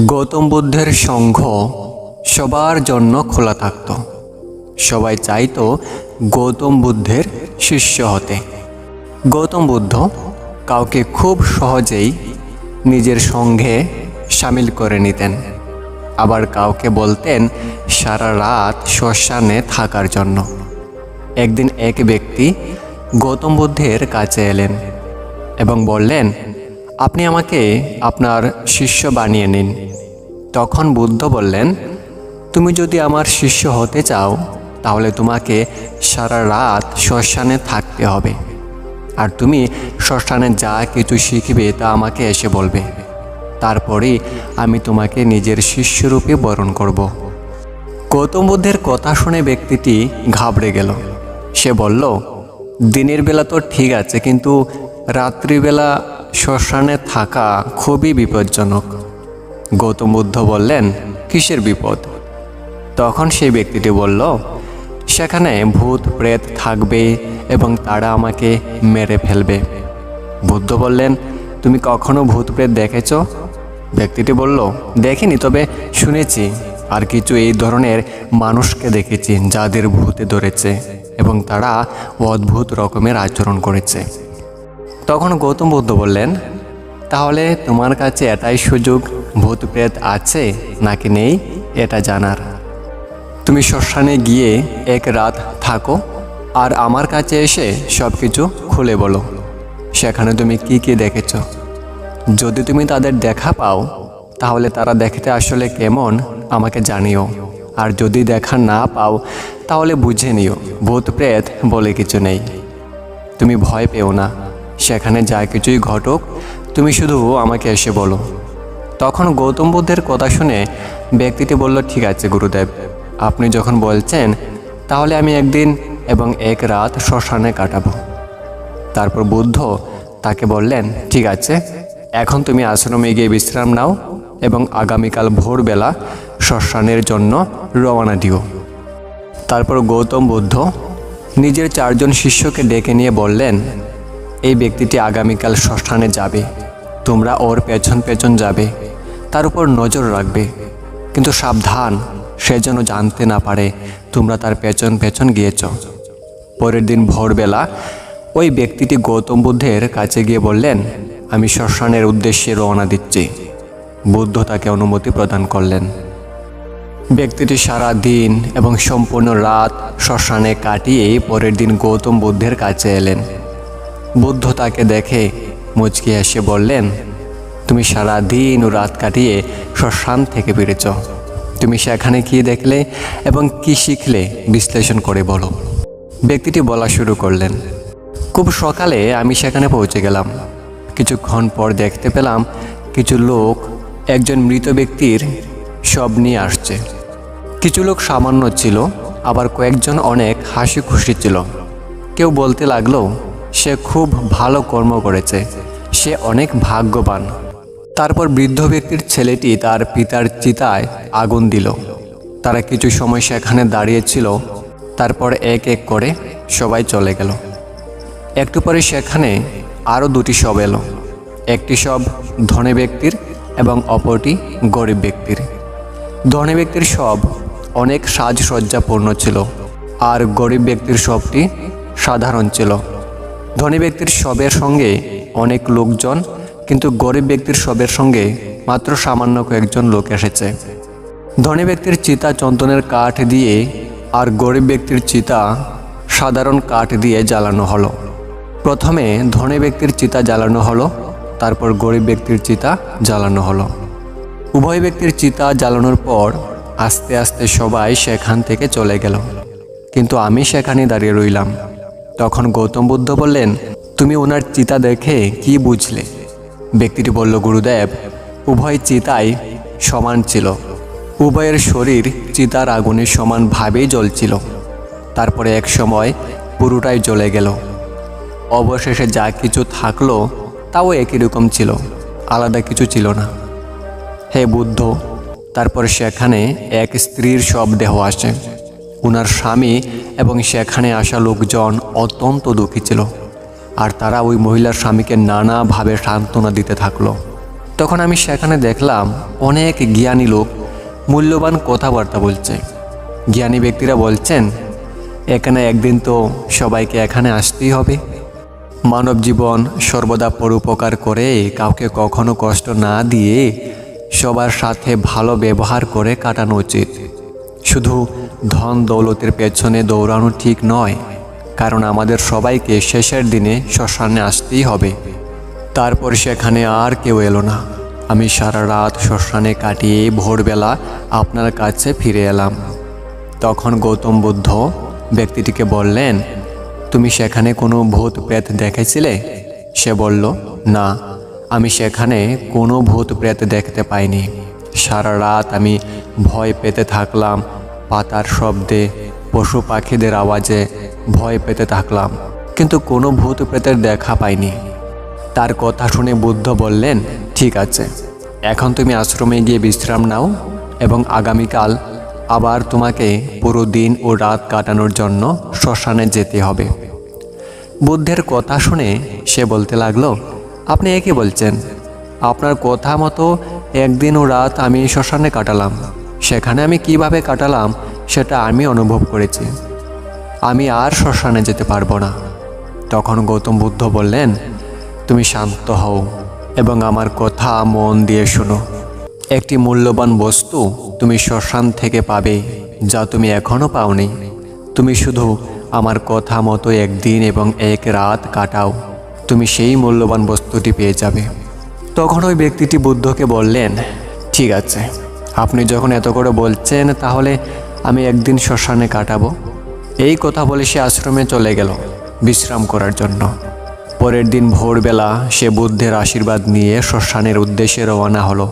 গৌতম বুদ্ধের সংঘ সবার জন্য খোলা থাকত। সবাই চাইতো গৌতম বুদ্ধের শিষ্য হতে। গৌতম বুদ্ধ কাউকে খুব সহজেই নিজের সঙ্গে সামিল করে নিতেন, আবার কাউকে বলতেন সারা রাত শ্মশানে থাকার জন্য। একদিন এক ব্যক্তি গৌতম বুদ্ধের কাছে এলেন এবং বললেন, আপনি আমাকে আপনার শিষ্য বানিয়ে নিন। তখন বুদ্ধ বললেন, তুমি যদি আমার শিষ্য হতে চাও তাহলে তোমাকে সারা রাত শ্মশানে থাকতে হবে, আর তুমি শ্মশানে যা কিছু শিখবে তা আমাকে এসে বলবে, তারপরেই আমি তোমাকে নিজের শিষ্যরূপে বরণ করব। গৌতম বুদ্ধের কথা শুনে ব্যক্তিটি ঘাবড়ে গেল। সে বলল, দিনের বেলা তো ঠিক আছে, কিন্তু রাত্রিবেলা শ্মশানে থাকা খুবই বিপজ্জনক। গৌতম বুদ্ধ বললেন, কিসের বিপদ? তখন সেই ব্যক্তিটি বলল, সেখানে ভূত প্রেত থাকবে এবং তারা আমাকে মেরে ফেলবে। বুদ্ধ বললেন, তুমি কখনো ভূত প্রেত দেখেছ? ব্যক্তিটি বলল, দেখিনি, তবে শুনেছি, আর কিছু এই ধরনের মানুষকে দেখেছি যাদের ভূতে ধরেছে এবং তারা অদ্ভুত রকমের আচরণ করেছে। তখন গৌতম বুদ্ধ বললেন, তাহলে তোমার কাছে এটাই সুযোগ ভূত প্রেত আছে নাকি নেই এটা জানার। তুমি শ্মশানে গিয়ে এক রাত থাকো আর আমার কাছে এসে সব কিছু খুলে বলো, সেখানে তুমি কি কি দেখেছ। যদি তুমি তাদের দেখা পাও তাহলে তারা দেখতে আসলে কেমন আমাকে জানিও, আর যদি দেখা না পাও তাহলে বুঝে নিও ভূত প্রেত বলে কিছু নেই। তুমি ভয় পেও না, সেখানে যা কিছুই ঘটুক তুমি শুধু আমাকে এসে বলো। তখন গৌতম বুদ্ধের কথা শুনে ব্যক্তিটি বলল, ঠিক আছে গুরুদেব, আপনি যখন বলছেন তাহলে আমি একদিন এবং এক রাত শ্মশানে কাটাবো। তারপর বুদ্ধ তাকে বললেন, ঠিক আছে, এখন তুমি আশ্রমে গিয়ে বিশ্রাম নাও এবং আগামীকাল ভোরবেলা শ্মশানের জন্য রওনা দিও। তারপর গৌতম বুদ্ধ নিজের 4 জন শিষ্যকে ডেকে নিয়ে বললেন, এই ব্যক্তিটি আগামীকাল শ্মশানে যাবে, তোমরা ওর পেছন পেছন যাবে, তার উপর নজর রাখবে, কিন্তু সাবধান, সে যেন জানতে না পারে তোমরা তার পেছন পেছন গিয়েছ। পরের দিন ভোরবেলা ওই ব্যক্তিটি গৌতম বুদ্ধের কাছে গিয়ে বললেন, আমি শ্মশানের উদ্দেশ্যে রওনা দিচ্ছি। বুদ্ধ তাকে অনুমতি প্রদান করলেন। ব্যক্তিটি সারা দিন এবং সম্পূর্ণ রাত শ্মশানে কাটিয়ে পরের দিন গৌতম বুদ্ধের কাছে এলেন। বুদ্ধ তাকে দেখে মুচকি এসে বললেন, তুমি সারা দিন ও রাত কাটিয়ে শ্মশান থেকে ফিরেছ, তুমি সেখানে কি দেখলে এবং কি শিখলে বিশ্লেষণ করে বলো। ব্যক্তিটি বলা শুরু করলেন, খুব সকালে আমি সেখানে পৌঁছে গেলাম। কিছুক্ষণ পর দেখতে পেলাম কিছু লোক একজন মৃত ব্যক্তির শব নিয়ে আসছে। কিছু লোক সামান্য ছিল, আবার কয়েকজন অনেক হাসি খুশি ছিল। কেউ বলতে লাগলো, সে খুব ভালো কর্ম করেছে, সে অনেক ভাগ্যবান। তারপর বৃদ্ধ ব্যক্তির ছেলেটি তার পিতার চিতায় আগুন দিল। তারা কিছু সময় সেখানে দাঁড়িয়েছিল, তারপর এক এক করে সবাই চলে গেল। একটু পরে সেখানে আরও 2টি শব এলো। একটি শব ধনী ব্যক্তির এবং অপরটি গরিব ব্যক্তির। ধনী ব্যক্তির শব অনেক সাজসজ্জাপূর্ণ ছিল, আর গরিব ব্যক্তির শবটি সাধারণ ছিল। ধনী ব্যক্তির শবের সঙ্গে অনেক লোকজন, কিন্তু গরিব ব্যক্তির শবের সঙ্গে মাত্র সামান্য কয়েকজন লোক এসেছে। ধনী ব্যক্তির চিতা চন্দনের কাঠ দিয়ে আর গরিব ব্যক্তির চিতা সাধারণ কাঠ দিয়ে জ্বালানো হলো। প্রথমে ধনী ব্যক্তির চিতা জ্বালানো হলো, তারপর গরিব ব্যক্তির চিতা জ্বালানো হলো। উভয় ব্যক্তির চিতা জ্বালানোর পর আস্তে আস্তে সবাই সেখান থেকে চলে গেল, কিন্তু আমি সেখানে দাঁড়িয়ে রইলাম। তখন গৌতম বুদ্ধ বললেন, তুমি ওনার চিতা দেখে কি বুঝলে? ব্যক্তিটি বলল, গুরুদেব, উভয় চিতাই সমান ছিল, উভয়ের শরীর চিতার আগুনে সমানভাবেই জ্বলছিল। তারপরে এক সময় পুরোটাই জ্বলে গেল। অবশেষে যা কিছু থাকলো তাও একই রকম ছিল, আলাদা কিছু ছিল না। হে বুদ্ধ, তারপর সেখানে এক স্ত্রীর শবদেহ আসে। উনার স্বামী এবং সেখানে আসা লোকজন অত্যন্ত দুঃখী ছিল, আর তারা ওই মহিলার স্বামীকে নানাভাবে সান্ত্বনা দিতে থাকলো। তখন আমি সেখানে দেখলাম অনেক জ্ঞানী লোক মূল্যবান কথাবার্তা বলছে। জ্ঞানী ব্যক্তিরা বলছেন, এখানে একদিন তো সবাইকে এখানে আসতেই হবে। মানব জীবন সর্বদা পরোপকার করে, কাউকে কখনো কষ্ট না দিয়ে সবার সাথে ভালো ব্যবহার করে কাটানো উচিত। শুধু ধন দৌলতের পেছনে দৌড়ানো ঠিক নয়, কারণ আমাদের সবাইকে শেষের দিনে শ্মশানে আসতেই হবে। তারপর সেখানে আর কেউ এলো না। আমি সারা রাত শ্মশানে কাটিয়ে ভোরবেলা আপনার কাছে ফিরে এলাম। তখন গৌতম বুদ্ধ ব্যক্তিটিকে বললেন, তুমি সেখানে কোনো ভূত প্রেত দেখেছিলে? সে বলল, না, আমি সেখানে কোনো ভূত প্রেত দেখতে পাইনি। সারা রাত আমি ভয় পেতে থাকলাম, পাতার শব্দে, পশু পাখিদের আওয়াজে ভয় পেতে থাকলাম, কিন্তু কোনো ভূত প্রেতের দেখা পাইনি। তার কথা শুনে বুদ্ধ বললেন, ঠিক আছে, এখন তুমি আশ্রমে গিয়ে বিশ্রাম নাও এবং আগামীকাল আবার তোমাকে পুরো দিন ও রাত কাটানোর জন্য শ্মশানে যেতে হবে। বুদ্ধের কথা শুনে সে বলতে লাগলো, আপনি একই বলছেন? আপনার কথা মতো একদিন ও রাত আমি শ্মশানে কাটালাম। সেখানে আমি কিভাবে কাটালাম সেটা আমি অনুভব করেছি। আমি আর শ্মশানে যেতে পারবো না। তখন গৌতম বুদ্ধ বললেন, তুমি শান্ত হও এবং আমার কথা মন দিয়ে শোনো। একটি মূল্যবান বস্তু তুমি শ্মশান থেকে পাবে, যা তুমি এখনও পাওনি। তুমি শুধু আমার কথা মতো একদিন এবং এক রাত কাটাও, তুমি সেই মূল্যবান বস্তুটি পেয়ে যাবে। তখন ওই ব্যক্তিটি বুদ্ধকে বললেন, ঠিক আছে, আপনি যখন এত করে বলছেন তাহলে আমি একদিন শ্মশানে কাটাবো। এই কথা বলে সে আশ্রমে চলে গেল বিশ্রাম করার জন্য। পরের দিন ভোরবেলা সে বুদ্ধের আশীর্বাদ নিয়ে শ্মশানের উদ্দেশ্যে রওনা হলো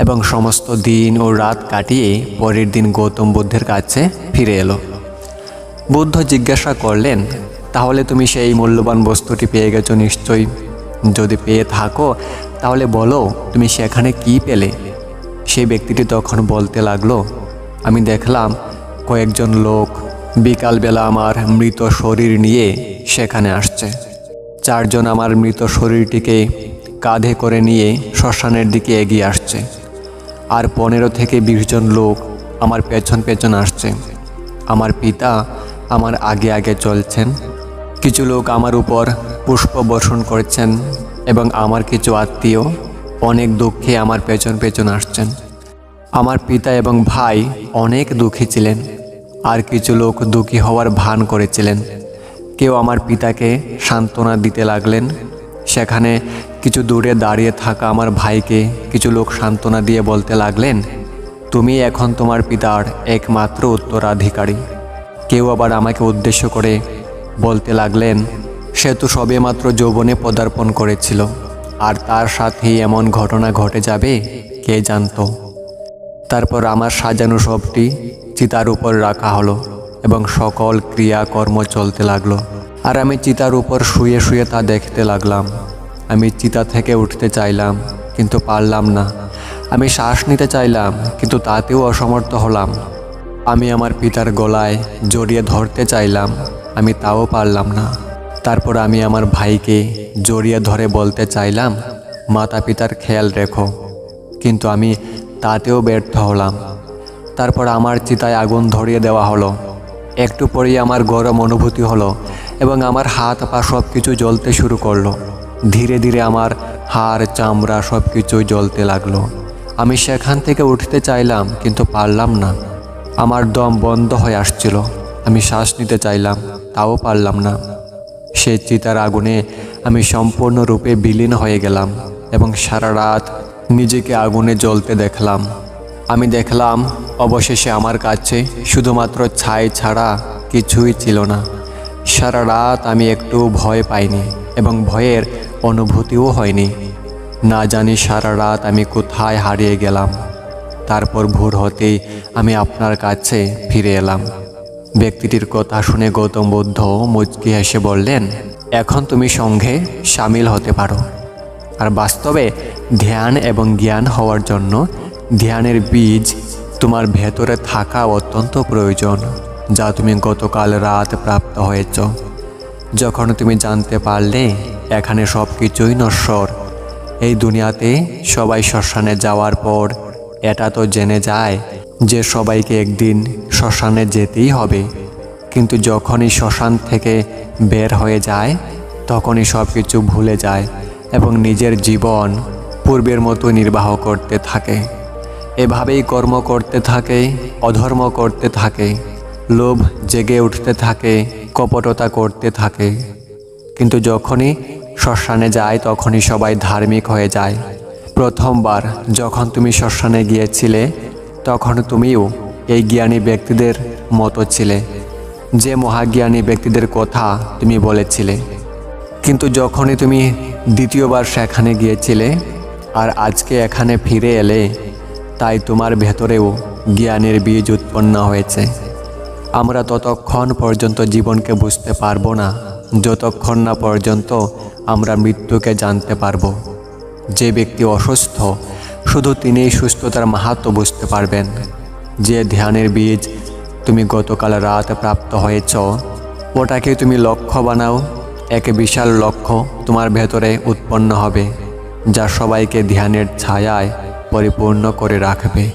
এবং সমস্ত দিন ও রাত কাটিয়ে পরের দিন গৌতম বুদ্ধের কাছে ফিরে এলো। বুদ্ধ জিজ্ঞাসা করলেন, তাহলে তুমি সেই মূল্যবান বস্তুটি পেয়ে গেছো নিশ্চয়ই? যদি পেয়ে থাকো তাহলে বলো তুমি সেখানে কি পেলে? সেই ব্যক্তিটি তখন বলতে লাগলো, আমি দেখলাম কয়েকজন লোক বিকালবেলা আমার মৃত শরীর নিয়ে সেখানে আসছে। 4 জন আমার মৃত শরীরটিকে কাঁধে করে নিয়ে শ্মশানের দিকে এগিয়ে আসছে, আর 15 থেকে 20 জন লোক আমার পেছন পেছন আসছে। আমার পিতা আমার আগে আগে চলছেন, কিছু লোক আমার উপর পুষ্প বর্ষণ করছেন এবং আমার কিছু আত্মীয় অনেক দুঃখে আমার পেছন পেছন আসছেন। আমার পিতা এবং ভাই অনেক দুঃখী ছিলেন, আর কিছু লোক দুঃখী হওয়ার ভান করেছিলেন। কেউ আমার পিতাকে সান্ত্বনা দিতে লাগলেন। সেখানে কিছু দূরে দাঁড়িয়ে থাকা আমার ভাইকে কিছু লোক সান্ত্বনা দিয়ে বলতে লাগলেন, তুমি এখন তোমার পিতার একমাত্র উত্তরাধিকারী। কেউ আবার আমাকে উদ্দেশ্য করে বলতে লাগলেন, সে তো সবেমাত্র যৌবনে পদার্পণ করেছিল, আর তার সাথেই এমন ঘটনা ঘটে যাবে কে জানতো। তারপর আমার সাজানো সবটি চিতার উপর রাখা হলো এবং সকল ক্রিয়াকর্ম চলতে লাগলো, আর আমি চিতার উপর শুয়ে শুয়ে তা দেখতে লাগলাম। আমি চিতা থেকে উঠতে চাইলাম কিন্তু পারলাম না। আমি শ্বাস নিতে চাইলাম কিন্তু তাতেও অসমর্থ হলাম। আমি আমার পিতার গলায় জড়িয়ে ধরতে চাইলাম, আমি তাও পারলাম না। তারপর আমি আমার ভাইকে জড়িয়ে ধরে বলতে চাইলাম, মাতা পিতার খেয়াল রেখো, কিন্তু আমি তাতেও ব্যর্থ হলাম। তারপর আমার চিতায় আগুন ধরিয়ে দেওয়া হলো। একটু পরেই আমার গরম অনুভূতি হলো এবং আমার হাত পা সব কিছু জ্বলতে শুরু করলো। ধীরে ধীরে আমার হাড় চামড়া সব কিছুই জ্বলতে লাগলো। আমি সেখান থেকে উঠতে চাইলাম কিন্তু পারলাম না। আমার দম বন্ধ হয়ে আসছিল। আমি শ্বাস নিতে চাইলাম, তাও পারলাম না। সেই চিতার আগুনে আমি সম্পূর্ণরূপে বিলীন হয়ে গেলাম এবং সারা রাত নিজেকে আগুনে জ্বলতে দেখলাম। আমি দেখলাম অবশেষে আমার কাছে শুধুমাত্র ছাই ছাড়া কিছুই ছিল না। সারা রাত আমি একটু ভয় পাইনি এবং ভয়ের অনুভূতিও হয়নি। না জানি সারা রাত আমি কোথায় হারিয়ে গেলাম। তারপর ভোর হতেই আমি আপনার কাছে ফিরে এলাম। ব্যক্তিটির কথা শুনে গৌতম বুদ্ধ মুচকি হেসে বললেন, এখন তুমি সঙ্ঘে সামিল হতে পারো। আর বাস্তবে ধ্যান এবং জ্ঞান হওয়ার জন্য ধ্যানের বীজ তোমার ভেতরে থাকা অত্যন্ত প্রয়োজন, যা তুমি গতকাল রাত প্রাপ্ত হয়েছ। যখন তুমি জানতে পারলে এখানে সব কিছুই নশ্বর, এই দুনিয়াতে সবাই শ্মশানে যাওয়ার পর এটা তো জেনে যায় যে সবাইকে একদিন শ্মশানে যেতেই হবে, কিন্তু যখনই শ্মশান থেকে বের হয়ে যায় তখনই সব কিছু ভুলে যায় এবং নিজের জীবন পূর্বের মতো নির্বাহ করতে থাকে। এভাবেই কর্ম করতে থাকে, অধর্ম করতে থাকে, লোভ জেগে উঠতে থাকে, কপটতা করতে থাকে। কিন্তু যখনই শ্মশানে যায় তখনই সবাই ধার্মিক হয়ে যায়। প্রথমবার যখন তুমি শ্মশানে গিয়েছিলে তখন তুমিও এই জ্ঞানী ব্যক্তিদের মতো ছিলে, যে মহাজ্ঞানী ব্যক্তিদের কথা তুমি বলেছিলে। কিন্তু যখনই তুমি দ্বিতীয়বার সেখানে গিয়েছিলে আর আজকে এখানে ফিরে এলে, তাই তোমার ভেতরেও জ্ঞানের বীজ উৎপন্ন হয়েছে। আমরা ততক্ষণ পর্যন্ত জীবনকে বুঝতে পারবো না যতক্ষণ না পর্যন্ত আমরা মৃত্যুকে জানতে পারবো। যে ব্যক্তি অসুস্থ শুধু তিনিই সুস্থতার মাহাত্ম্য বুঝতে পারবেন। যে ধ্যানের বীজ তুমি গতকাল রাত প্রাপ্ত হয়েছ, ওটাকে তুমি লক্ষ্য বানাও। এক বিশাল লক্ষ্য তোমার ভেতরে উৎপন্ন হবে, যা সবাইকে ধ্যানের ছায়ায় পরিপূর্ণ করে রাখবে।